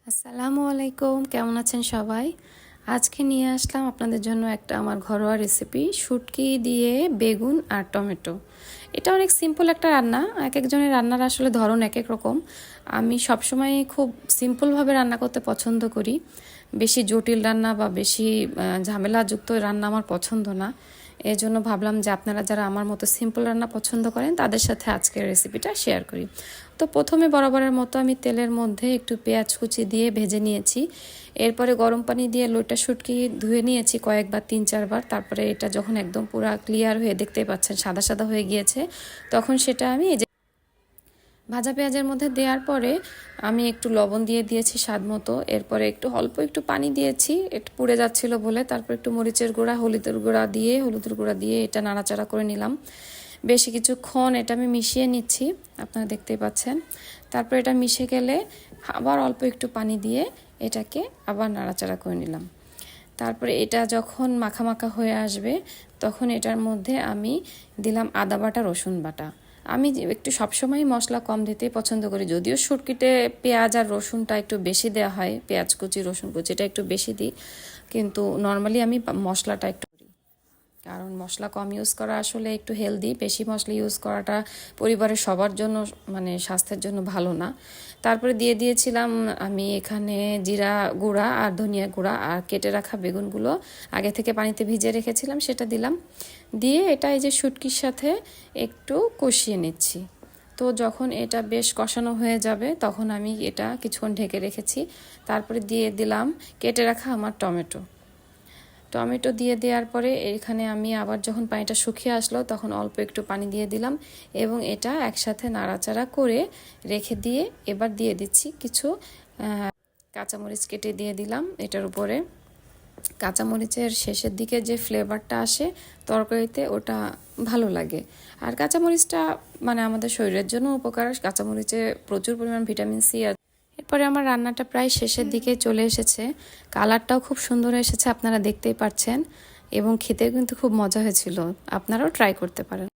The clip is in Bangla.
আসসালামু আলাইকুম, কেমন আছেন সবাই? আজকে নিয়ে আসলাম আপনাদের জন্য একটা আমার ঘরোয়া রেসিপি, শুটকি দিয়ে বেগুন আর টমেটো। এটা অনেক সিম্পল একটা রান্না। এক একজনের রান্নার আসলে ধরন এক এক রকম। আমি সবসময় খুব সিম্পলভাবে রান্না করতে পছন্দ করি। বেশি জটিল রান্না বা বেশি ঝামেলাযুক্ত রান্না আমার পছন্দ না। এই জন্য ভাবলাম যে আপনারা যারা আমার মতো সিম্পল রান্না পছন্দ করেন তাদের সাথে আজকের রেসিপিটা শেয়ার করি। তো প্রথমে বরাবরের মতো আমি তেলের মধ্যে একটু পেঁয়াজ কুচি দিয়ে ভেজে নিয়েছি। এরপরে গরম পানি দিয়ে লইটা শুটকি ধুয়ে নিয়েছি কয়েকবার, 3-4 বার। তারপরে এটা যখন একদম পুরো ক্লিয়ার হয়ে দেখতেই পাচ্ছেন সাদা সাদা হয়ে গিয়েছে, তখন সেটা আমি এই যে ভাজা পেঁয়াজের মধ্যে দেওয়ার পরে আমি একটু লবণ দিয়ে দিয়েছি স্বাদ মতো। এরপরে অল্প একটু পানি দিয়েছি, একটু পুড়ে যাচ্ছিল বলে। তারপর একটু মরিচের গুঁড়া, হলুদের গুঁড়া দিয়ে এটা নাড়াচাড়া করে নিলাম। বেশি কিছুক্ষণ এটা আমি মিশিয়ে নিচ্ছি, আপনারা দেখতেই পাচ্ছেন। তারপর এটা মিশে গেলে আবার অল্প একটু পানি দিয়ে এটাকে আবার নাড়াচাড়া করে নিলাম। তারপরে এটা যখন মাখা মাখা হয়ে আসবে তখন এটার মধ্যে আমি দিলাম আদা বাটা, রসুন বাটা। আমি একটু সবসময় মশলা কম দিতেই পছন্দ করি, যদিও শুটকিতে পেঁয়াজ আর রসুনটা একটু বেশি দেওয়া হয়, পেঁয়াজ কুচি রসুন কুচিটা একটু বেশি দিই, কিন্তু নর্মালি আমি মশলাটা একটু, কারণ মশলা কম ইউজ করা আসলে একটু হেলদি। বেশি মশলা ইউজ করাটা পরিবারের সবার জন্য মানে স্বাস্থ্যের জন্য ভালো না। তারপরে দিয়ে দিয়েছিলাম আমি এখানে জিরা গুঁড়া আর ধনিয়া গুঁড়া, আর কেটে রাখা বেগুনগুলো আগে থেকে পানিতে ভিজিয়ে রেখেছিলাম সেটা দিলাম। দিয়ে এটা এই যে শুটকির সাথে একটু কষিয়ে নিচ্ছি। তো যখন এটা বেশ কষানো হয়ে যাবে তখন আমি এটা কিছুক্ষণ ঢেকে রেখেছি। তারপরে দিয়ে দিলাম কেটে রাখা আমার টমেটো দিয়ে দেওয়ার পরে এখানে আমি আবার যখন পানিটা শুকিয়ে আসলো তখন অল্প একটু পানি দিয়ে দিলাম এবং এটা একসাথে নাড়াচাড়া করে রেখে দিয়ে এবার দিয়ে দিচ্ছি কিছু কাঁচামরিচ কেটে দিয়ে দিলাম এটার উপরে। কাঁচামরিচের শেষের দিকে যে ফ্লেভারটা আসে তরকারিতে, ওটা ভালো লাগে। আর কাঁচামরিচটা মানে আমাদের শরীরের জন্য উপকার। কাঁচামরিচে প্রচুর পরিমাণ ভিটামিন সি আছে। এরপরে আমার রান্নাটা প্রায় শেষের দিকে চলে এসেছে। কালারটাও খুব সুন্দর এসেছে, আপনারা দেখতেই পাচ্ছেন, এবং খেতেও কিন্তু খুব মজা হয়েছিল। আপনারাও ট্রাই করতে পারেন।